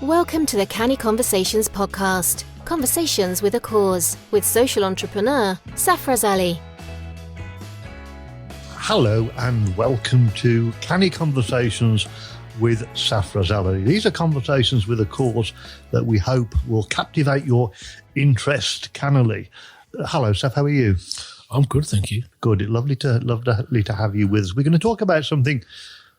Welcome to the Canny Conversations podcast. Conversations with a cause, with social entrepreneur Safaraz. Hello and welcome to Canny Conversations with Safaraz. These are conversations with a cause that we hope will captivate your interest cannily. Hello, Saf, how are you? I'm good, thank you. Good. Lovely to have you with us. We're going to talk about something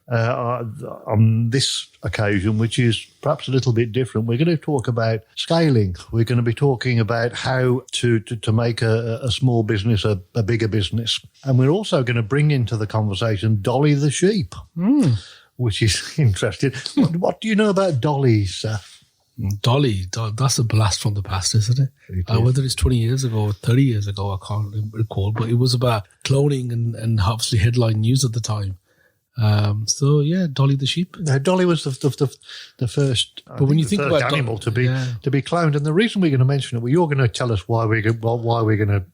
on this occasion, which is perhaps a little bit different. We're going to talk about scaling. We're going to be talking about how to make a small business a bigger business. And we're also going to bring into the conversation Dolly the sheep, which is interesting. What do you know about Dolly, Seth? Dolly, that's a blast from the past, isn't it? Whether it's 20 years ago or 30 years ago, I can't recall, but it was about cloning and obviously headline news at the time. So yeah, Dolly the sheep. Dolly was the first, but when you think about animal to be cloned, and the reason we're going to mention it, well, you're going to tell us why we're going to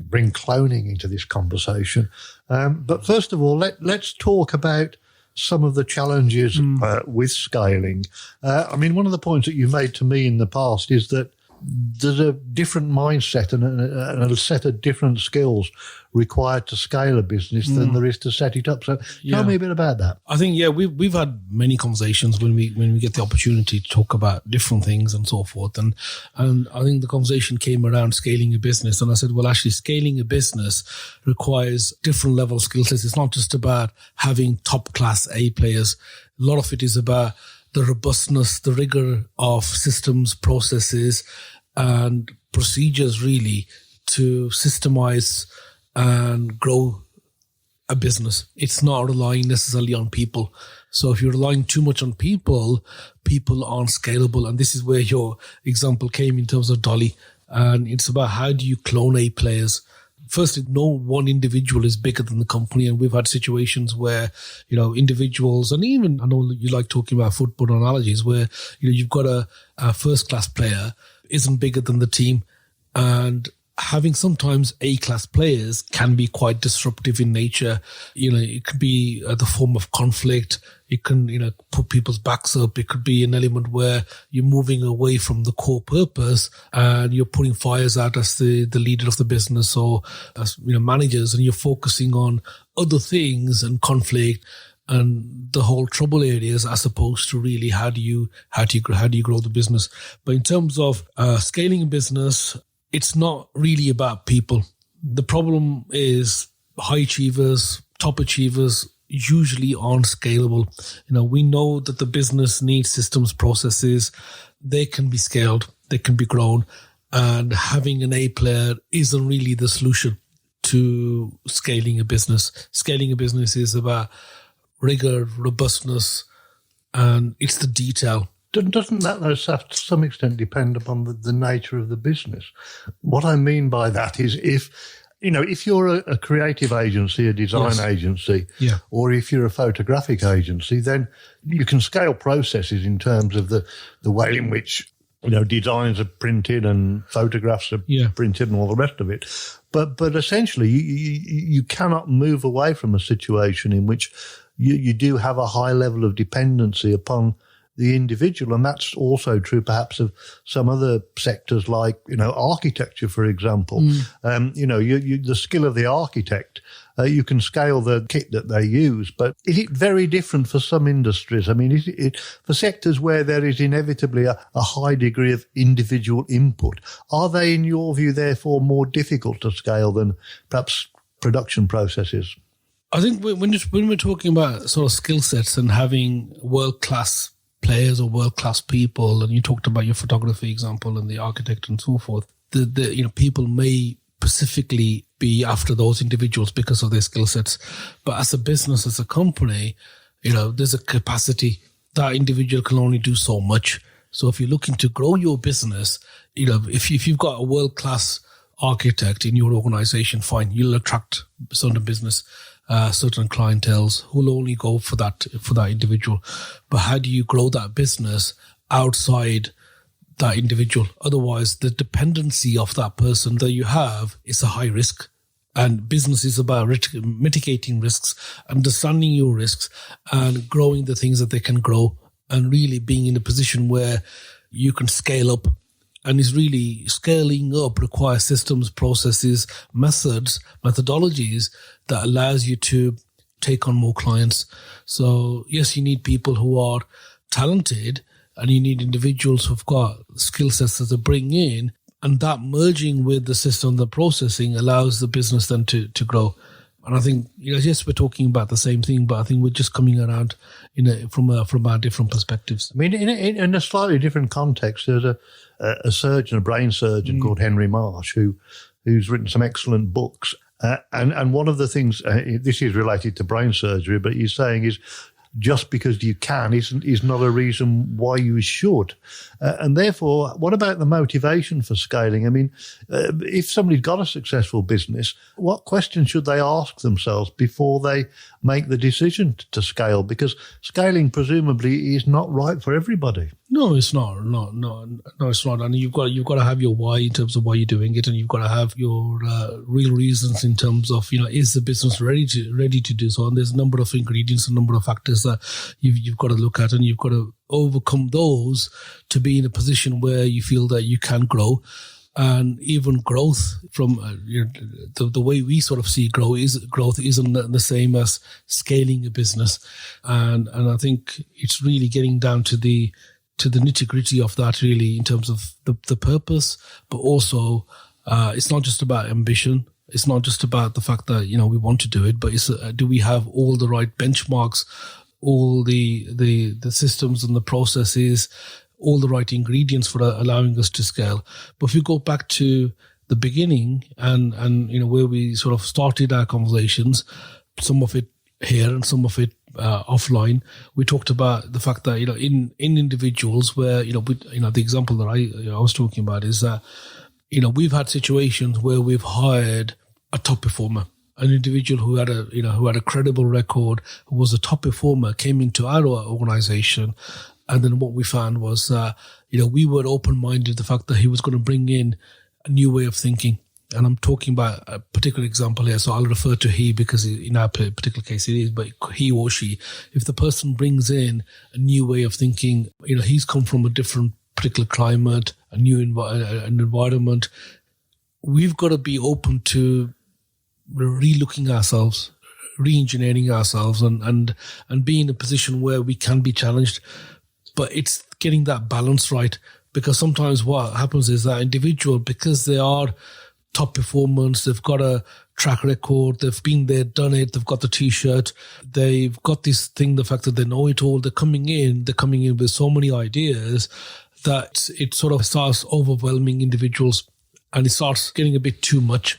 bring cloning into this conversation. But first of all, let's talk about some of the challenges with scaling. I mean, one of the points that you've made to me in the past is that there's a different mindset and a set of different skills required to scale a business than there is to set it up. So tell me a bit about that. I think, we've had many conversations when we get the opportunity to talk about different things and so forth. And I think the conversation came around scaling a business. And I said, well, actually scaling a business requires different level of skill sets. It's not just about having top class A players. A lot of it is about the robustness, the rigor of systems, processes, and procedures really to systemize and grow a business. It's not relying necessarily on people. So if you're relying too much on people aren't scalable. And this is where your example came in terms of Dolly. And it's about how do you clone A players? Firstly, no one individual is bigger than the company. And we've had situations where, individuals, and even, I know you like talking about football analogies, where, you've got a first-class player isn't bigger than the team. And having sometimes A-class players can be quite disruptive in nature. It could be the form of conflict. It can, put people's backs up. It could be an element where you're moving away from the core purpose and you're putting fires out as the leader of the business or as, managers, and you're focusing on other things and conflict and the whole trouble areas as opposed to really how do you grow the business. But in terms of scaling a business, it's not really about people. The problem is high achievers, top achievers usually aren't scalable. We know that the business needs systems, processes. They can be scaled, they can be grown, and having an A player isn't really the solution to scaling a business. Scaling a business is about rigor, robustness, and it's the detail. Doesn't that, though, to some extent depend upon the nature of the business? What I mean by that is if you're a creative agency, a design agency, or if you're a photographic agency, then you can scale processes in terms of the way in which, designs are printed and photographs are printed and all the rest of it. But essentially, you cannot move away from a situation in which you do have a high level of dependency upon the individual. And that's also true perhaps of some other sectors like, architecture, for example. The skill of the architect, you can scale the kit that they use, but is it very different for some industries? I mean, is it for sectors where there is inevitably a high degree of individual input? Are they, in your view, therefore more difficult to scale than perhaps production processes? I think when we're talking about sort of skill sets and having world-class players or world-class people, and you talked about your photography example and the architect and so forth, people may specifically be after those individuals because of their skill sets. But as a business, as a company, there's a capacity. That individual can only do so much. So if you're looking to grow your business, if you've got a world-class architect in your organization, fine, you'll attract certain business, certain clienteles who'll only go for that individual. But how do you grow that business outside that individual? Otherwise, the dependency of that person that you have is a high risk. And business is about mitigating risks, understanding your risks, and growing the things that they can grow and really being in a position where you can scale up. And is really scaling up requires systems, processes, methodologies that allows you to take on more clients. So yes, you need people who are talented, and you need individuals who've got skill sets that they bring in, and that merging with the system, the processing allows the business then to grow. And I think, yes, we're talking about the same thing, but I think we're just coming around from our different perspectives. I mean, in a slightly different context, there's a surgeon, a brain surgeon called Henry Marsh, who's written some excellent books. And one of the things, this is related to brain surgery, but he's saying is, just because you can is not a reason why you should. And therefore, what about the motivation for scaling? I mean, if somebody's got a successful business, what questions should they ask themselves before they make the decision to scale? Because scaling presumably is not right for everybody. No, it's not. No, it's not. And you've got to have your why in terms of why you're doing it, and you've got to have your real reasons in terms of, is the business ready to do so? And there's a number of ingredients, a number of factors that you've got to look at, and you've got to overcome those to be in a position where you feel that you can grow. And even growth from the way we sort of see growth isn't the same as scaling a business. And I think it's really getting down to the nitty-gritty of that, really, in terms of the purpose, but also it's not just about ambition. It's not just about the fact that, we want to do it, but it's do we have all the right benchmarks, all the systems and the processes, all the right ingredients for allowing us to scale. But if we go back to the beginning and where we sort of started our conversations, some of it here and some of it offline, we talked about the fact that in individuals where the example that I was talking about is that we've had situations where we've hired a top performer, an individual who had a credible record, who was a top performer, came into our organization, and then what we found was we were open-minded, the fact that he was going to bring in a new way of thinking. And I'm talking about a particular example here, so I'll refer to he because in our particular case it is, but he or she, if the person brings in a new way of thinking, he's come from a different particular climate, a new an environment, we've got to be open to re-looking ourselves, re-engineering ourselves and be in a position where we can be challenged. But it's getting that balance right, because sometimes what happens is that individual, because they are top performance, they've got a track record, they've been there, done it, they've got the t-shirt, they've got this thing, the fact that they know it all, they're coming in with so many ideas that it sort of starts overwhelming individuals and it starts getting a bit too much.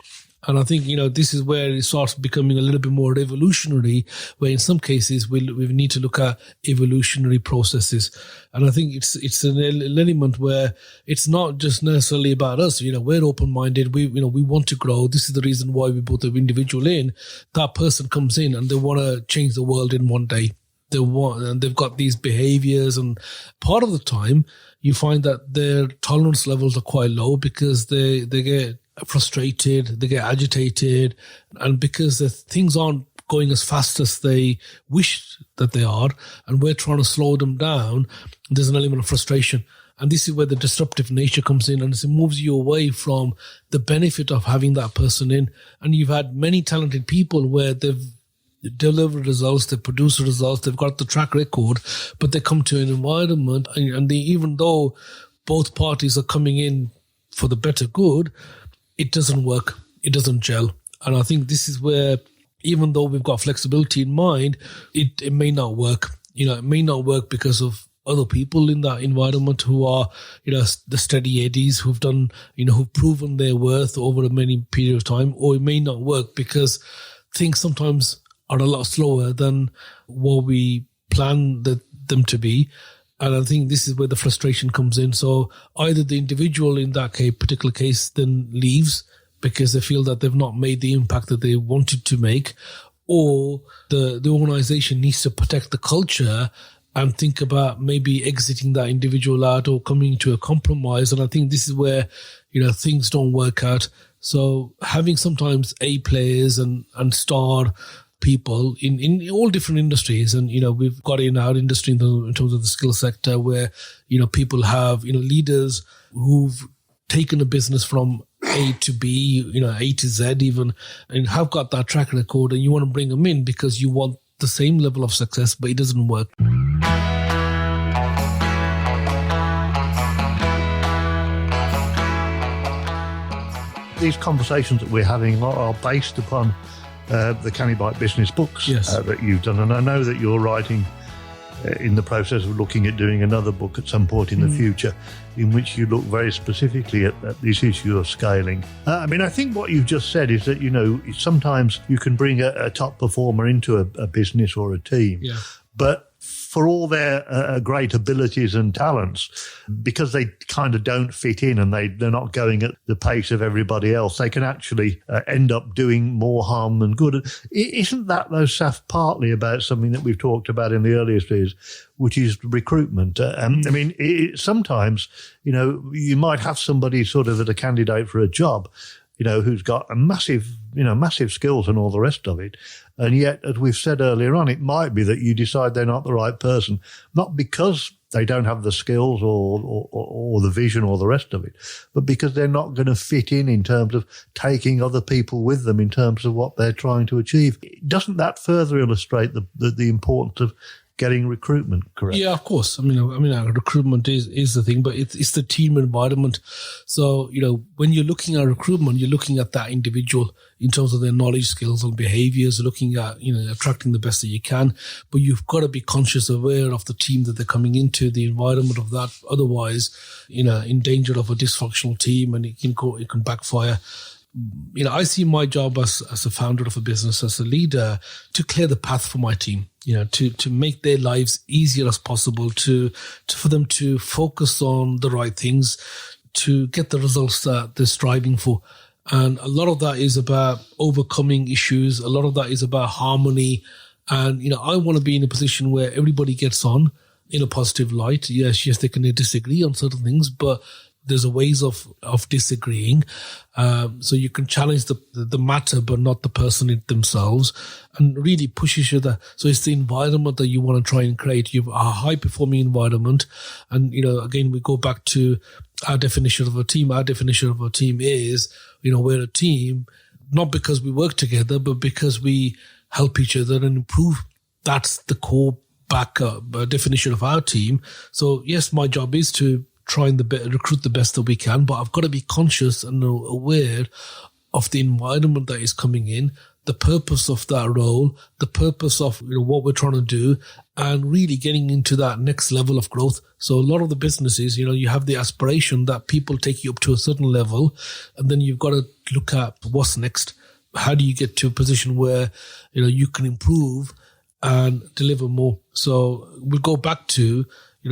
And I think, this is where it starts becoming a little bit more revolutionary, where in some cases we need to look at evolutionary processes. And I think it's an element where it's not just necessarily about us. We're open-minded. We want to grow. This is the reason why we brought the individual in. That person comes in and they want to change the world in one day. And they've got these behaviors, and part of the time you find that their tolerance levels are quite low because they get frustrated, they get agitated, and because the things aren't going as fast as they wish that they are, and we're trying to slow them down, there's an element of frustration. And this is where the disruptive nature comes in, and it moves you away from the benefit of having that person in. And you've had many talented people where they've delivered results, they produce results, they've got the track record, but they come to an environment and they, even though both parties are coming in for the better good, it doesn't work. It doesn't gel. And I think this is where, even though we've got flexibility in mind, it may not work. It may not work because of other people in that environment who are, the steady eddies who've done, who've proven their worth over a many period of time, or it may not work because things sometimes are a lot slower than what we plan them to be. And I think this is where the frustration comes in. So either the individual in that particular case then leaves because they feel that they've not made the impact that they wanted to make, or the organization needs to protect the culture and think about maybe exiting that individual out or coming to a compromise. And I think this is where, things don't work out. So having sometimes A players and star people in all different industries. And, we've got in our industry in terms of the skill sector where, people have, leaders who've taken a business from A to B, A to Z even, and have got that track record, and you want to bring them in because you want the same level of success, but it doesn't work. These conversations that we're having are based upon the Canny business books that you've done. And I know that you're writing in the process of looking at doing another book at some point in the future in which you look very specifically at this issue of scaling. I think what you've just said is that, sometimes you can bring a top performer into a business or a team, but for all their great abilities and talents, because they kind of don't fit in and they're not going at the pace of everybody else, they can actually end up doing more harm than good. Isn't that, though, Saf, partly about something that we've talked about in the earlier years, which is recruitment? Sometimes, you might have somebody sort of as a candidate for a job, who's got a massive skills and all the rest of it. And yet, as we've said earlier on, it might be that you decide they're not the right person, not because they don't have the skills or the vision or the rest of it, but because they're not going to fit in terms of taking other people with them in terms of what they're trying to achieve. Doesn't that further illustrate the importance of getting recruitment correct? Yeah, of course. Recruitment is the thing, but it's the team environment. So, when you're looking at recruitment, you're looking at that individual in terms of their knowledge, skills and behaviors, looking at, attracting the best that you can. But you've got to be conscious, aware of the team that they're coming into, the environment of that. Otherwise, in danger of a dysfunctional team, and it can backfire. I see my job as a founder of a business, as a leader, to clear the path for my team, to make their lives easier as possible, for them to focus on the right things, to get the results that they're striving for. And a lot of that is about overcoming issues. A lot of that is about harmony. And, I want to be in a position where everybody gets on in a positive light. Yes, they can disagree on certain things, but there's a ways of disagreeing. So you can challenge the matter, but not the person themselves, and really push each other. So it's the environment that you want to try and create. You have a high performing environment. And, again, we go back to our definition of a team. Our definition of a team is, we're a team, not because we work together, but because we help each other and improve. That's the core definition of our team. So yes, my job is to try and recruit the best that we can, but I've got to be conscious and aware of the environment that is coming in, the purpose of that role, the purpose of what we're trying to do, and really getting into that next level of growth. So a lot of the businesses, you have the aspiration that people take you up to a certain level, and then you've got to look at what's next. How do you get to a position where you can improve and deliver more? So we'll go back to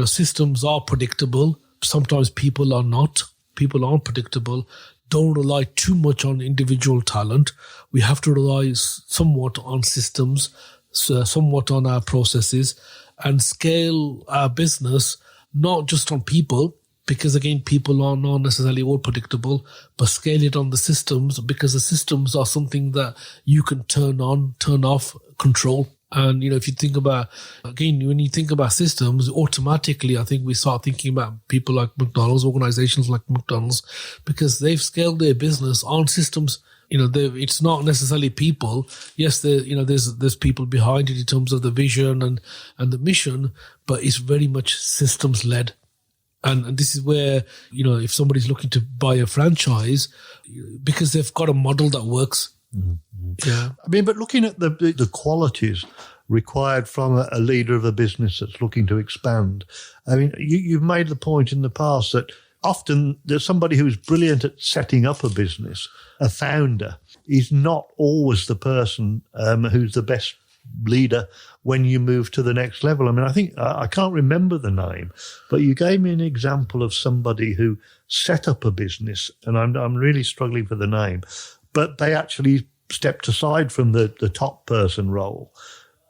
systems are predictable. Sometimes people are not. People aren't predictable. Don't rely too much on individual talent. We have to rely somewhat on systems, somewhat on our processes, and scale our business not just on people, because again, people are not necessarily all predictable, but scale it on the systems, because the systems are something that you can turn on, turn off, control. And, if you think about, again, when you think about systems, automatically, I think we start thinking about people like McDonald's, organizations like McDonald's, because they've scaled their business on systems. It's not necessarily people. Yes, there's people behind it in terms of the vision and the mission, but it's very much systems led. And this is where, if somebody's looking to buy a franchise, because they've got a model that works. Mm-hmm. Yeah. But looking at the qualities required from a leader of a business that's looking to expand, you've made the point in the past that often there's somebody who's brilliant at setting up a business, a founder, is not always the person who's the best leader when you move to the next level. I think I can't remember the name, but you gave me an example of somebody who set up a business, and I'm really struggling for the name, but they actually stepped aside from the top person role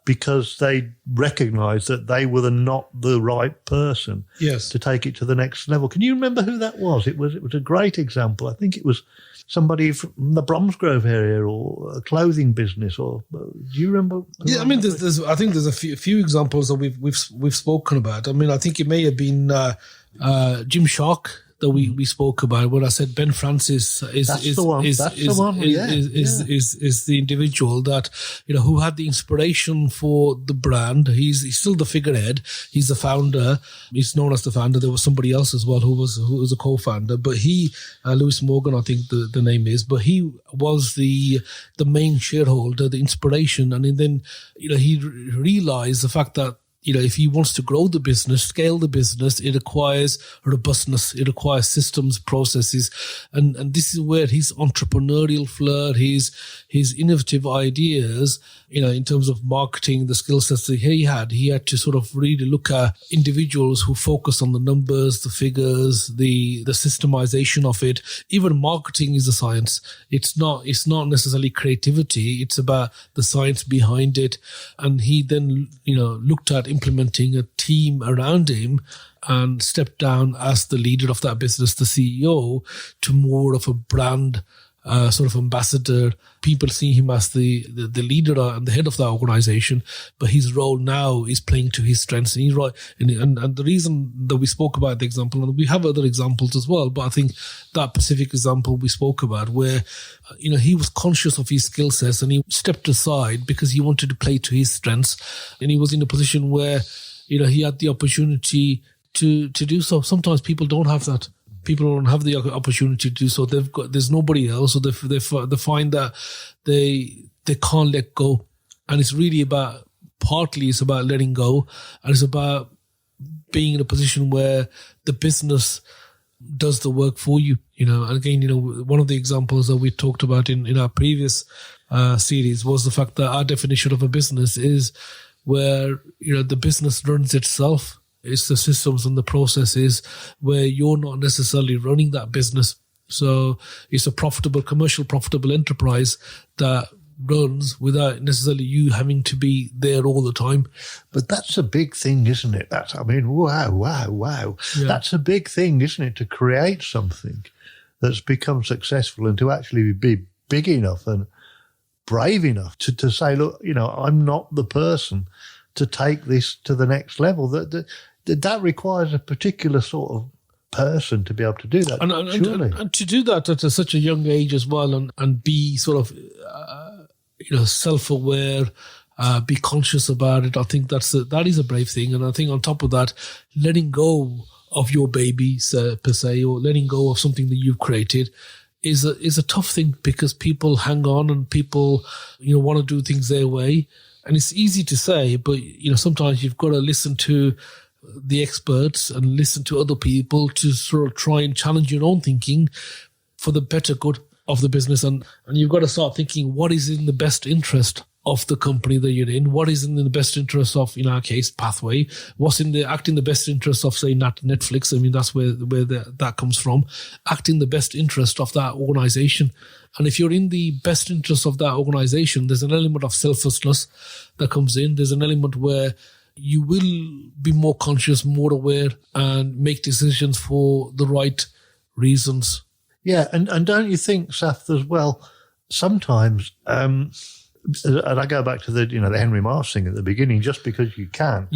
because they recognised that they were not the right person to take it to the next level. Can you remember who that was? It was a great example. I think it was somebody from the Bromsgrove area or a clothing business. Or do you remember? Yeah, I mean, I think there's a few examples that we've spoken about. I mean, I think it may have been Gymshark that we spoke about, when I said Ben Francis is the individual that, who had the inspiration for the brand. He's still the figurehead. He's the founder. He's known as the founder. There was somebody else as well who was a co-founder, but he, Lewis Morgan, I think the name is, but he was the main shareholder, the inspiration. And then, he realized the fact that, if he wants to grow the business, scale the business, it requires robustness, it requires systems, processes. And this is where his entrepreneurial flair, his innovative ideas, in terms of marketing, the skill sets that he had to sort of really look at individuals who focus on the numbers, the figures, the systemization of it. Even marketing is a science. It's not necessarily creativity. It's about the science behind it. And he then, looked at implementing a team around him and stepped down as the leader of that business, the CEO, to more of a brand sort of ambassador. People see him as the leader and the head of the organization, but his role now is playing to his strengths. And he's right. And the reason that we spoke about the example, and we have other examples as well, but I think that specific example we spoke about where, he was conscious of his skill sets and he stepped aside because he wanted to play to his strengths. And he was in a position where, he had the opportunity to do so. Sometimes people don't have that. People don't have the opportunity to do so. There's nobody else, so they find that they can't let go, and it's really partly it's about letting go, and it's about being in a position where the business does the work for you. And again, one of the examples that we talked about in our previous series was the fact that our definition of a business is where the business runs itself. It's the systems and the processes where you're not necessarily running that business. So it's a commercial profitable enterprise that runs without necessarily you having to be there all the time. But that's a big thing, isn't it? Wow. Yeah. That's a big thing, isn't it? To create something that's become successful and to actually be big enough and brave enough to say, look, I'm not the person to take this to the next level. That requires a particular sort of person to be able to do that, surely. And to do that at such a young age as well, and be sort of, self-aware, be conscious about it. I think that is a brave thing. And I think on top of that, letting go of your baby per se, or letting go of something that you've created is a tough thing, because people hang on and people, want to do things their way. And it's easy to say, but, sometimes you've got to listen to the experts and listen to other people to sort of try and challenge your own thinking for the better good of the business. And you've got to start thinking, what is in the best interest of the company that you're in? What is in the best interest of, in our case, Pathway? What's in the best interest of, say, Netflix? I mean, that's where that comes from. Acting the best interest of that organization. And if you're in the best interest of that organization, there's an element of selflessness that comes in. There's an element where you will be more conscious, more aware, and make decisions for the right reasons. Yeah, and don't you think, Saf, as well, sometimes, and I go back to the Henry Marsh thing at the beginning, just because you can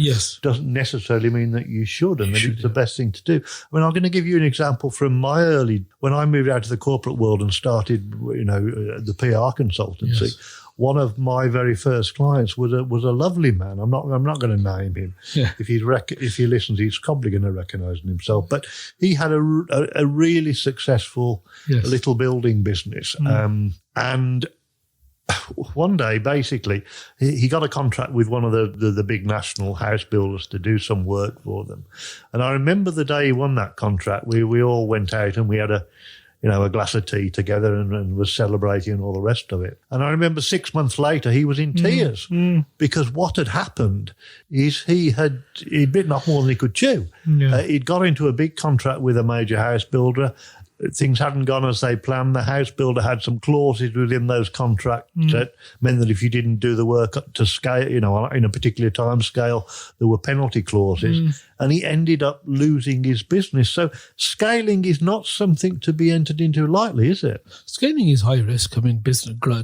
doesn't necessarily mean that you should, and that it's the best thing to do. I mean, I'm going to give you an example from when I moved out to the corporate world and started, the PR consultancy. Yes. One of my very first clients was a lovely man. I'm not going to name him. Yeah. If he listens, he's probably going to recognise himself. But he had a really successful little building business, and one day, basically, he got a contract with one of the big national house builders to do some work for them. And I remember the day he won that contract, we all went out and we had a glass of tea together and was celebrating and all the rest of it. And I remember 6 months later, he was in tears because what had happened is he'd bitten off more than he could chew. Yeah. He'd got into a big contract with a major house builder. things hadn't gone as they planned. The house builder had some clauses within those contracts that meant that if you didn't do the work up to scale, in a particular time scale, there were penalty clauses, and he ended up losing his business. So scaling is not something to be entered into lightly, is it? Scaling is high risk. I mean,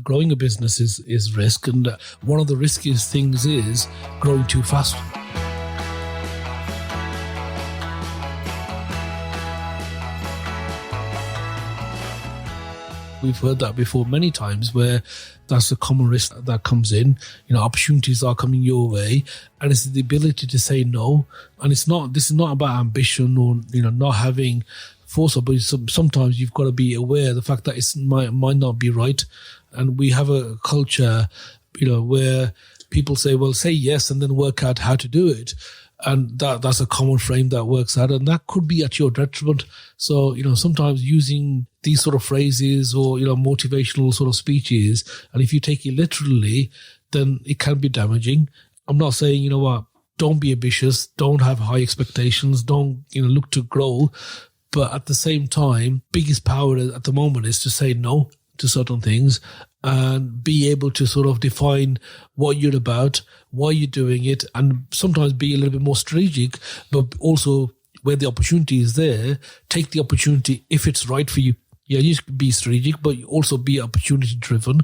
growing a business is risk, and one of the riskiest things is growing too fast. We've heard that before many times, where that's a common risk that comes in. Opportunities are coming your way, and it's the ability to say no. And this is not about ambition or not having force, but sometimes you've got to be aware of the fact that it might not be right. And we have a culture, where people say, well, say yes and then work out how to do it. And that's a common frame that works out, and that could be at your detriment. So, sometimes using these sort of phrases or, motivational sort of speeches, and if you take it literally, then it can be damaging. I'm not saying, don't be ambitious, don't have high expectations, don't, look to grow. But at the same time, biggest power at the moment is to say no to certain things and be able to sort of define what you're about, why you're doing it, and sometimes be a little bit more strategic, but also where the opportunity is there, take the opportunity if it's right for you. Yeah, you can be strategic, but also be opportunity driven.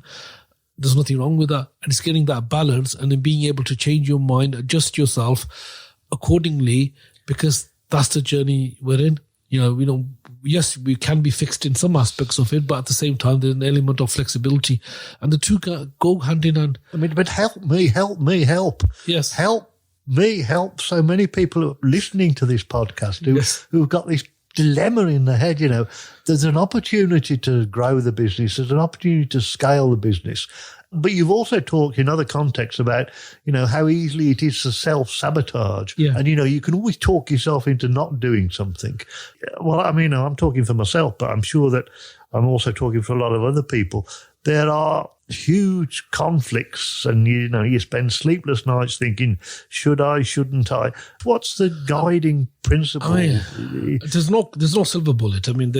There's nothing wrong with that. And it's getting that balance and then being able to change your mind, adjust yourself accordingly, because that's the journey we're in. Yes, we can be fixed in some aspects of it, but at the same time, there's an element of flexibility, and the two go hand in hand. I mean, but help me. Yes. Help me, help so many people listening to this podcast who've got this dilemma in their head. There's an opportunity to grow the business. There's an opportunity to scale the business. But you've also talked in other contexts about, how easily it is to self-sabotage. Yeah. And, you can always talk yourself into not doing something. Well, I mean, I'm talking for myself, but I'm sure that I'm also talking for a lot of other people. There are huge conflicts and, you spend sleepless nights thinking, should I, shouldn't I? What's the guiding principle? There's no silver bullet. I mean,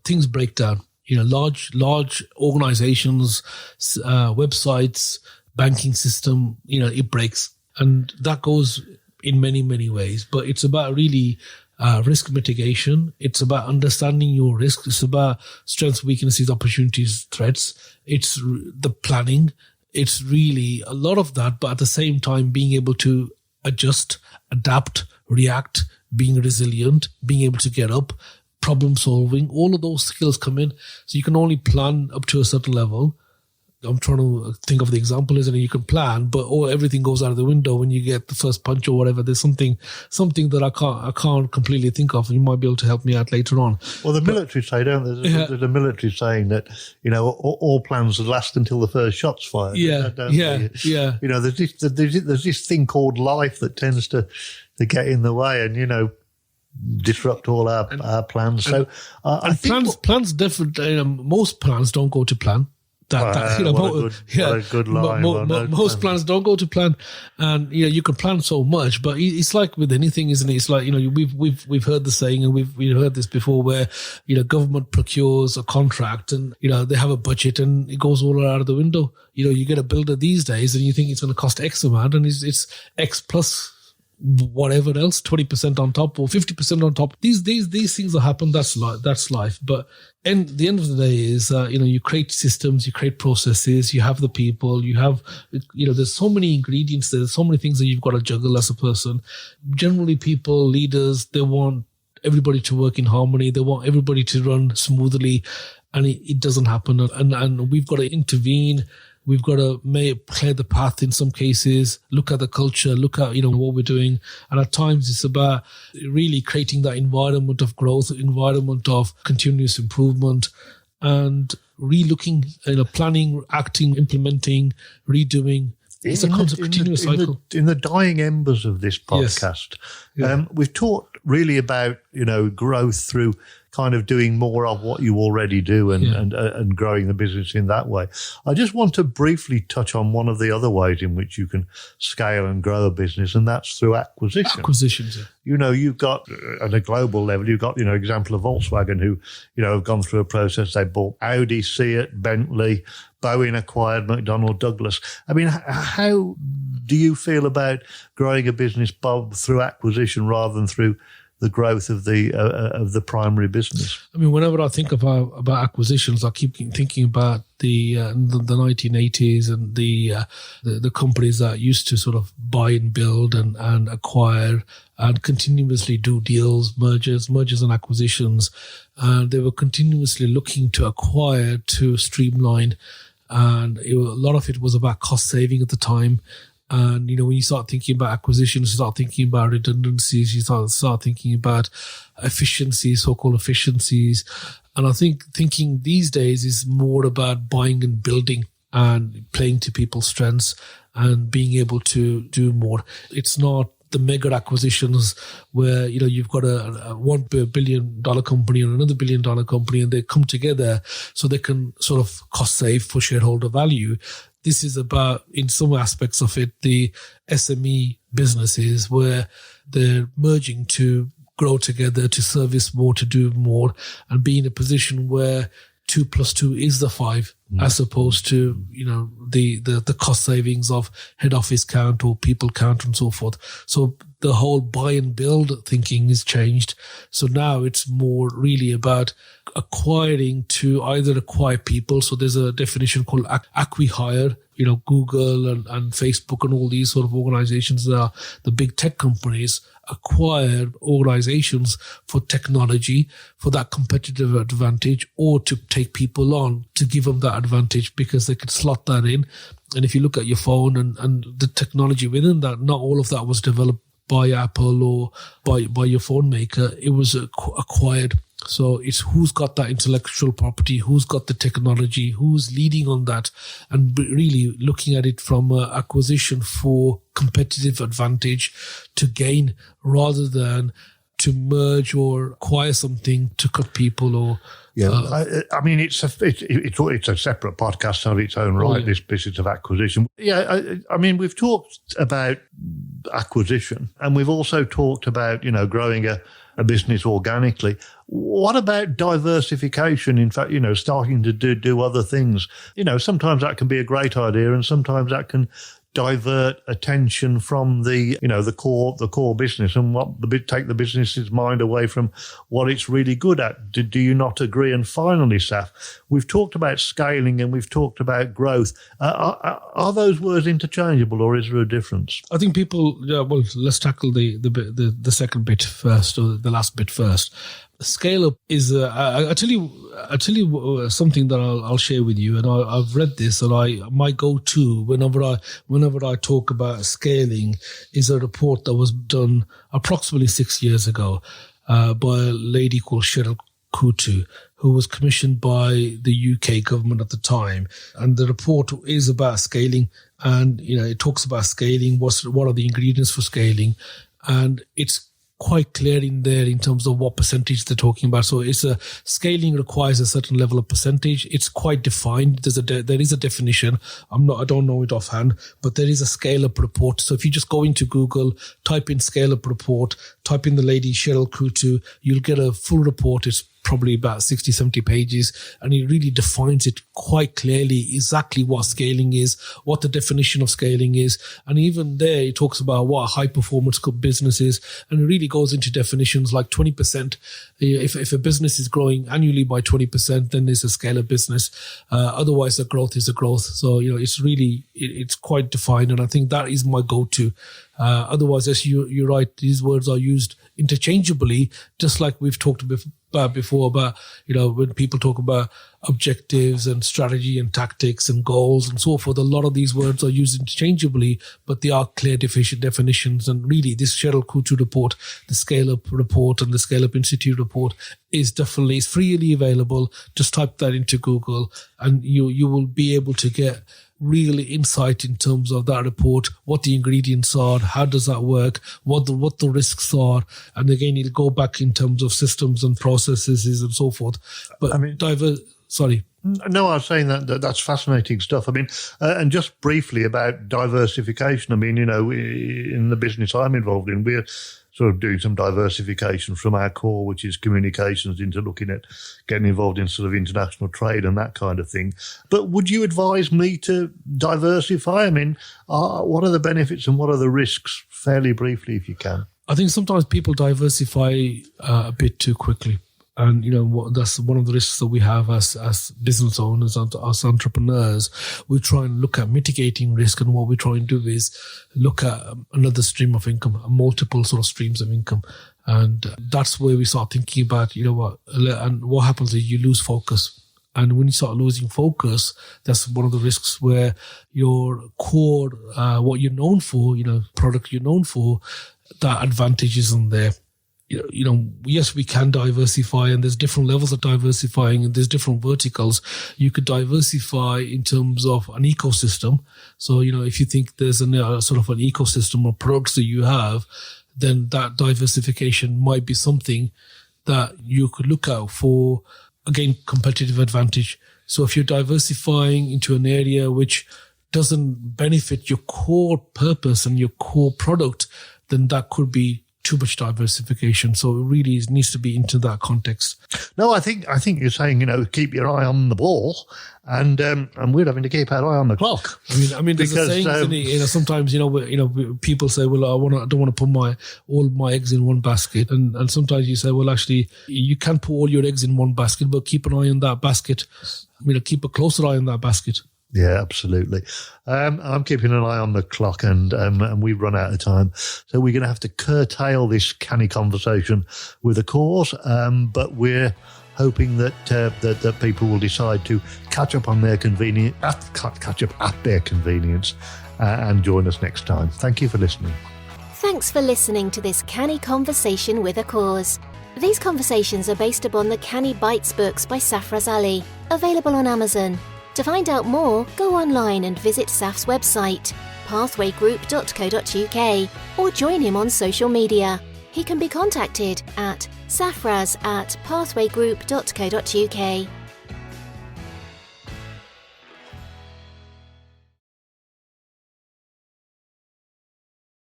things break down. Large organizations, websites, banking system, it breaks. And that goes in many, many ways. But it's about really risk mitigation. It's about understanding your risk. It's about strengths, weaknesses, opportunities, threats. It's the planning. It's really a lot of that. But at the same time, being able to adjust, adapt, react, being resilient, being able to get up, problem solving, all of those skills come in. So you can only plan up to a certain level. I'm trying to think of the example, isn't it? You can plan, but everything goes out of the window when you get the first punch or whatever. There's something that I can't completely think of, and you might be able to help me out later on. Well, the military say, don't they? There's a military saying that, all plans last until the first shot's fired. Yeah. There's this thing called life that tends to get in the way and, disrupt all our plans. So I think plans different. Most plans don't go to plan. What a good line. Most plans don't go to plan, and you can plan so much, but it's like with anything, isn't it? It's like we've heard the saying, and we've heard this before, where government procures a contract, and they have a budget, and it goes all out of the window. You get a builder these days, and you think it's going to cost X amount, and it's X plus whatever else, 20% on top or 50% on top. These things that happen. That's life. But the end of the day is, you create systems, you create processes, you have the people, you have, there's so many ingredients, there's so many things that you've got to juggle as a person. Generally, people, leaders, they want everybody to work in harmony. They want everybody to run smoothly, and it doesn't happen. And we've got to intervene. We've got to clear the path in some cases, look at the culture, look at, what we're doing. And at times it's about really creating that environment of growth, environment of continuous improvement, and re-looking, planning, acting, implementing, redoing. It's a continuous cycle. In the dying embers of this podcast, yes. We've talked really about, growth through kind of doing more of what you already do and growing the business in that way. I just want to briefly touch on one of the other ways in which you can scale and grow a business, and that's through acquisition. Acquisitions, yeah. You've got, at a global level, you've got, example of Volkswagen who, have gone through a process. They bought Audi, Seat, Bentley, Boeing acquired McDonnell Douglas. I mean, how do you feel about growing a business through acquisition rather than through the growth of the primary business? I mean, whenever I think about acquisitions, I keep thinking about the 1980s and the companies that used to sort of buy and build and acquire and continuously do deals, mergers and acquisitions. And they were continuously looking to acquire to streamline. And a lot of it was about cost saving at the time. And, when you start thinking about acquisitions, you start thinking about redundancies, you start thinking about efficiencies, so-called efficiencies. And I think thinking these days is more about buying and building and playing to people's strengths and being able to do more. It's not the mega acquisitions where, you've got a $1 billion company and another $1 billion company and they come together so they can sort of cost save for shareholder value. This is about, in some aspects of it, the SME businesses where they're merging to grow together, to service more, to do more, and be in a position where 2 + 2 is the 5, as opposed to, the cost savings of head office count or people count and so forth. So the whole buy and build thinking is changed. So now it's more really about acquiring to either acquire people. So there's a definition called acqui-hire. Google and Facebook and all these sort of organizations that are the big tech companies acquire organizations for technology, for that competitive advantage, or to take people on to give them that advantage because they could slot that in. And if you look at your phone and the technology within that, not all of that was developed by Apple or by your phone maker. It was acquired. So it's who's got that intellectual property, who's got the technology, who's leading on that, and really looking at it from acquisition for competitive advantage to gain rather than to merge or acquire something to cut people or. Yeah, I mean, it's a separate podcast of its own right, this business of acquisition. Yeah, I mean, we've talked about acquisition and we've also talked about, growing a business organically. What about diversification? In fact, starting to do other things. Sometimes that can be a great idea and sometimes that can divert attention from the core business and take the business's mind away from what it's really good at. Do you not agree? And finally, Saf, we've talked about scaling and we've talked about growth. Are those words interchangeable or is there a difference? I think people. Let's tackle the second bit first, or the last bit first. Scale up is I tell you something that I'll share with you, and I've read this, and my go-to whenever I talk about scaling is a report that was done approximately 6 years ago by a lady called Cheryl Kutu, who was commissioned by the UK government at the time, and the report is about scaling, and it talks about scaling. What are the ingredients for scaling, and it's quite clear in there in terms of what percentage they're talking about. So scaling requires a certain level of percentage. It's quite defined. There is a definition. I don't know it offhand, but there is a scale up report. So if you just go into Google, type in scale up report, type in the lady Cheryl Kutu, you'll get a full report. It's probably about 60, 70 pages, and it really defines it quite clearly, exactly what scaling is, what the definition of scaling is. And even there, it talks about what a high performance business is, and it really goes into definitions like 20%. If a business is growing annually by 20%, then it's a scale of business. Otherwise, the growth is a growth. So, it's really, it's quite defined. And I think that is my go-to. Otherwise, as you're right, these words are used interchangeably, just like we've talked about before about, when people talk about objectives and strategy and tactics and goals and so forth, a lot of these words are used interchangeably, but they are clear definitions. And really, this Cheryl Kutu report, the Scale Up report and the Scale Up Institute report is freely available. Just type that into Google and you will be able to get real insight in terms of that report, what the ingredients are, how does that work, what the risks are. And again, it'll go back in terms of systems and processes and so forth. But I mean, No, I was saying that's fascinating stuff. I mean, and just briefly about diversification. I mean, in the business I'm involved in, we're sort of doing some diversification from our core, which is communications, into looking at getting involved in sort of international trade and that kind of thing. But would you advise me to diversify? I mean, what are the benefits and what are the risks? Fairly briefly, if you can. I think sometimes people diversify a bit too quickly. And, that's one of the risks that we have as business owners and as entrepreneurs. We try and look at mitigating risk, and what we try and do is look at another stream of income, multiple sort of streams of income. And that's where we start thinking about, and what happens is you lose focus. And when you start losing focus, that's one of the risks where your core, what you're known for, product you're known for, that advantage isn't there. Yes, we can diversify, and there's different levels of diversifying, and there's different verticals. You could diversify in terms of an ecosystem. So, if you think there's sort of an ecosystem of products that you have, then that diversification might be something that you could look out for, again, competitive advantage. So if you're diversifying into an area which doesn't benefit your core purpose and your core product, then that could be too much diversification. So it really needs to be into that context. No, I think you're saying, keep your eye on the ball, and we're having to keep our eye on the clock. I mean, there's a saying, isn't it? Sometimes people say, well, I don't want to put all my eggs in one basket, and sometimes you say, well, actually, you can put all your eggs in one basket, but keep an eye on that basket. Keep a closer eye on that basket. Yeah, absolutely. I'm keeping an eye on the clock, and we've run out of time. So we're going to have to curtail this canny conversation with a cause, but we're hoping that people will decide to catch up on their convenience, catch up at their convenience, and join us next time. Thank you for listening. Thanks for listening to this canny conversation with a cause. These conversations are based upon the Canny Bites books by Safaraz Ali, available on Amazon. To find out more, go online and visit Saf's website, pathwaygroup.co.uk, or join him on social media. He can be contacted at safraz@pathwaygroup.co.uk.